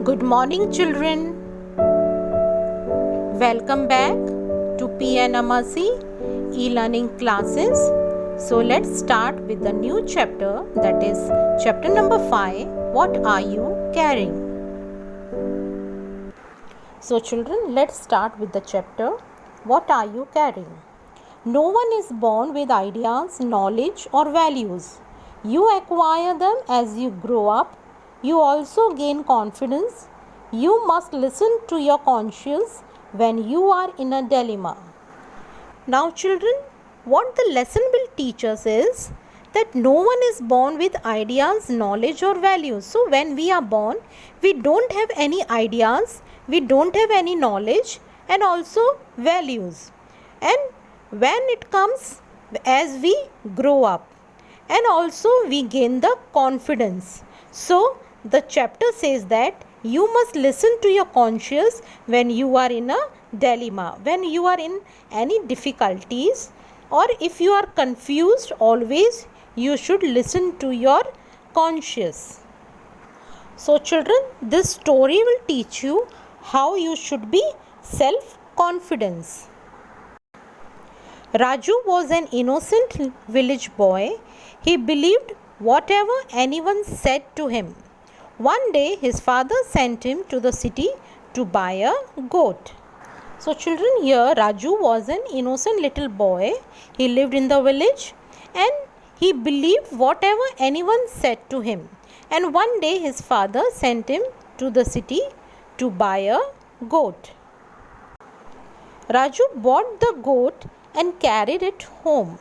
Good morning, children. Welcome back to PNMRC e-learning classes. So let's start with the new chapter, that is chapter number 5. What are you carrying? So children, let's start with the chapter. What are you carrying? No one is born with ideas, knowledge or values. You acquire them as you grow up. You also gain confidence. You must listen to your conscience when you are in a dilemma. Now children, what the lesson will teach us is that no one is born with ideas, knowledge or values. So when we are born, we don't have any ideas, we don't have any knowledge and also values. And when it comes as we grow up, and also we gain the confidence. So the chapter says that you must listen to your conscience when you are in a dilemma, when you are in any difficulties, or if you are confused, always you should listen to your conscience. So children, this story will teach you how you should be self-confidence. Raju was an innocent village boy. He believed whatever anyone said to him. One day his father sent him to the city to buy a goat. So children, here Raju was an innocent little boy. He lived in the village and he believed whatever anyone said to him. And one day his father sent him to the city to buy a goat. Raju bought the goat and carried it home.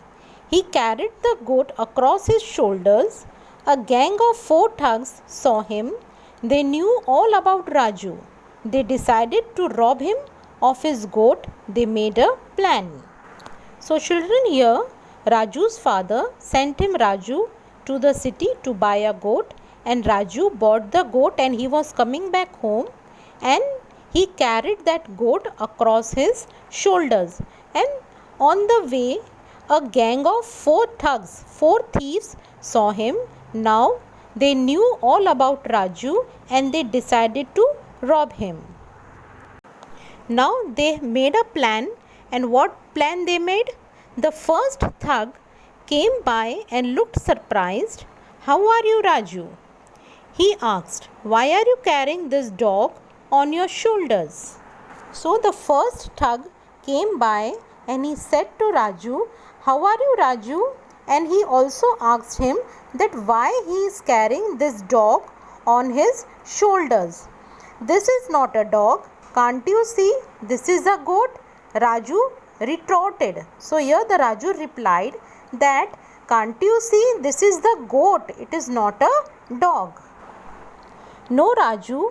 He carried the goat across his shoulders. A gang of 4 thugs saw him. They knew all about Raju. They decided to rob him of his goat. They made a plan. So children, here Raju's father sent him Raju to the city to buy a goat, and Raju bought the goat and he was coming back home and he carried that goat across his shoulders. And on the way, a gang of 4 thugs, 4 thieves saw him. Now they knew all about Raju and they decided to rob him. Now they made a plan, and what plan they made? The first thug came by and looked surprised. "How are you, Raju?" he asked. "Why are you carrying this dog on your shoulders?" So the first thug came by and he said to Raju, "How are you, Raju?" And he also asked him that why he is carrying this dog on his shoulders. "This is not a dog. Can't you see? This is a goat," Raju retorted. So here the Raju replied that, "Can't you see? This is the goat. It is not a dog." "No, Raju,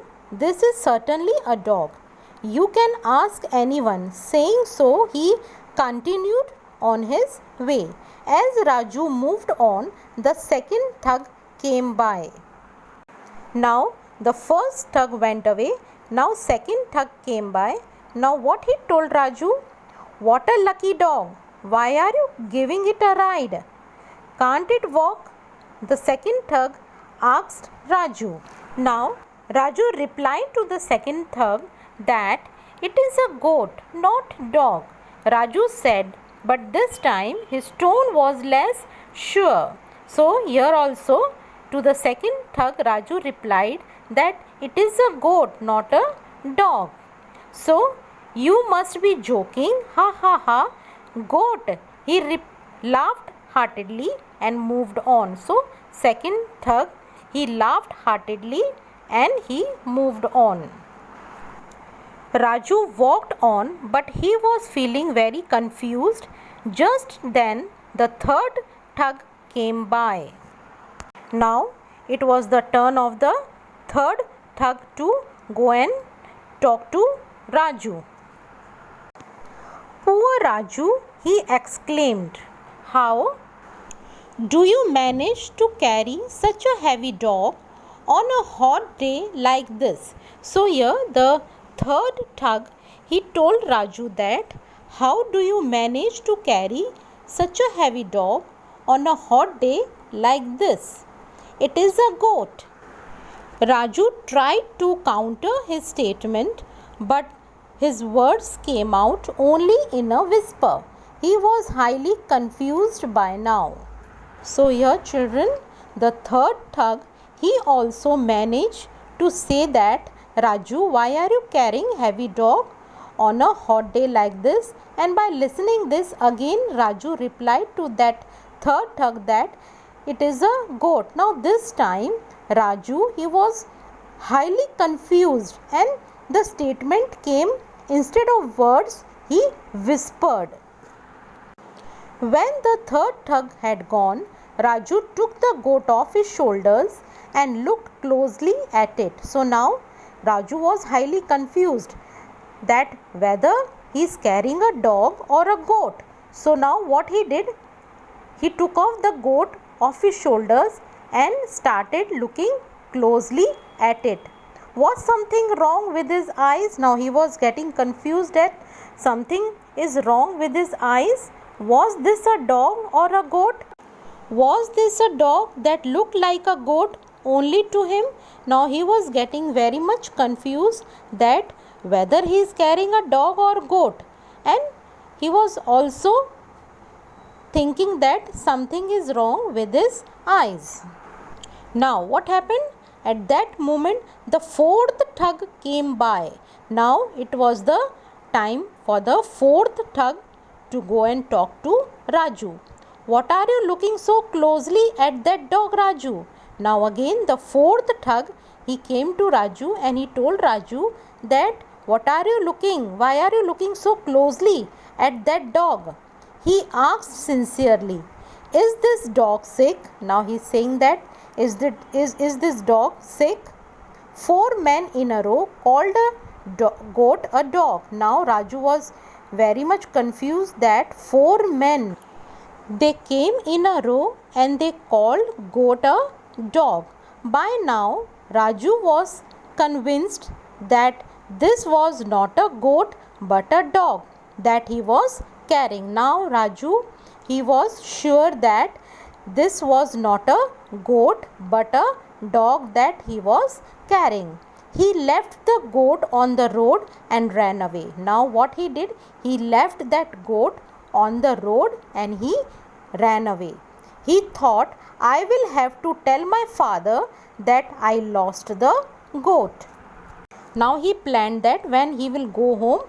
this is certainly a dog. You can ask anyone." Saying so, he continued on his way. As Raju moved on, the second thug came by. Now the first thug went away. Now second thug came by. Now what he told Raju? "What a lucky dog. Why are you giving it a ride? Can't it walk?" the second thug asked Raju. Now Raju replied to the second thug that it is a goat, not dog. Raju said, but this time his tone was less sure. So here also to the second thug Raju replied that it is a goat, not a dog. "So you must be joking. Ha ha ha. Goat." He laughed heartedly and moved on. So second thug, he laughed heartedly and he moved on. Raju walked on, but he was feeling very confused. Just then the third thug came by. Now it was the turn of the third thug to go and talk to Raju. "Poor Raju," he exclaimed. "How do you manage to carry such a heavy dog on a hot day like this?" So here the third thug, he told Raju that, "How do you manage to carry such a heavy dog on a hot day like this?" "It is a goat." Raju tried to counter his statement, but his words came out only in a whisper. He was highly confused by now. So here children, the third thug, he also managed to say that, Raju, why are you carrying heavy dog on a hot day like this? And by listening this again, Raju replied to that third thug that it is a goat. Now this time Raju, he was highly confused, and the statement came instead of words, he whispered. When the third thug had gone, Raju took the goat off his shoulders and looked closely at it. So now Raju was highly confused that whether he is carrying a dog or a goat. So now what he did, he took off the goat off his shoulders and started looking closely at it. Was something wrong with his eyes? Now he was getting confused that something is wrong with his eyes. Was this a dog or a goat? Was this a dog that looked like a goat only to him? Now he was getting very much confused that whether he is carrying a dog or goat, and he was also thinking that something is wrong with his eyes. Now what happened? At that moment the fourth thug came by. Now it was the time for the fourth thug to go and talk to Raju. What are you looking so closely at that dog, Raju? Now again the fourth thug, he came to Raju and he told Raju that what are you looking? Why are you looking so closely at that dog? He asked sincerely, is this dog sick? Now he is saying that is this dog sick? 4 men in a row called a goat a dog. Now Raju was very much confused that 4 men, they came in a row and they called goat a dog. By now Raju was convinced that this was not a goat but a dog that he was carrying. Now Raju, he was sure that this was not a goat but a dog that he was carrying. He left the goat on the road and ran away. Now what he did, he left that goat on the road and he ran away. He thought, I will have to tell my father that I lost the goat. Now he planned that when he will go home,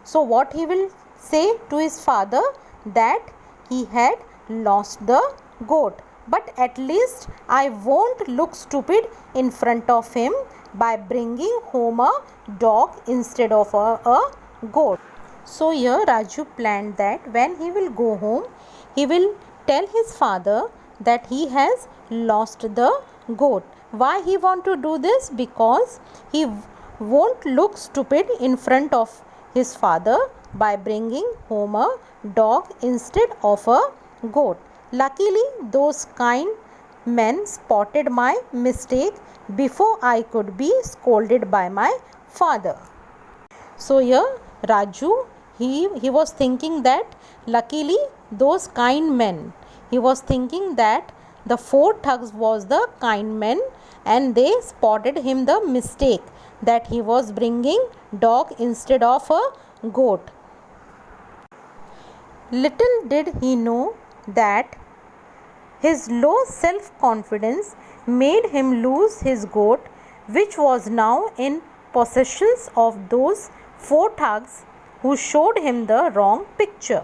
so what he will say to his father, that he had lost the goat. But at least I won't look stupid in front of him by bringing home a dog instead of a goat. So here Raju planned that when he will go home, he will tell his father that he has lost the goat. Why he want to do this? Because he won't look stupid in front of his father by bringing home a dog instead of a goat. Luckily, those kind men spotted my mistake before I could be scolded by my father. So here Raju, he was thinking that luckily those kind men, he was thinking that the 4 thugs was the kind men and they spotted him the mistake that he was bringing dog instead of a goat. Little did he know that his low self-confidence made him lose his goat, which was now in possession of those 4 thugs who showed him the wrong picture.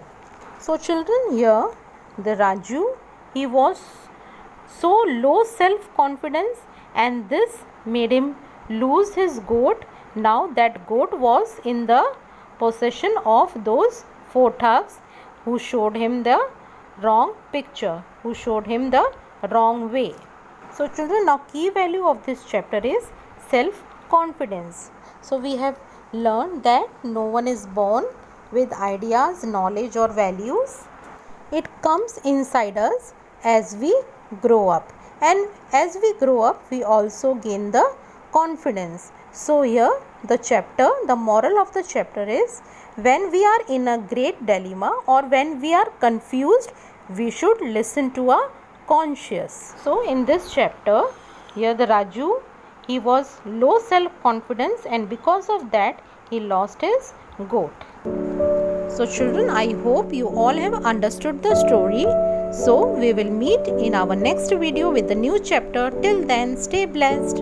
So children, here the Raju, he was so low self-confidence and this made him lose his goat. Now that goat was in the possession of those 4 thugs who showed him the wrong picture, who showed him the wrong way. So children, now key value of this chapter is self-confidence. So we have learned that no one is born with ideas, knowledge or values. It comes inside us as we grow up, and as we grow up we also gain the confidence. So here the moral of the chapter is, when we are in a great dilemma or when we are confused, we should listen to our conscience. So in this chapter Here the Raju, he was low self-confidence, and because of that he lost his goat. So children, I hope you all have understood the story. So we will meet in our next video with the new chapter. Till then, stay blessed.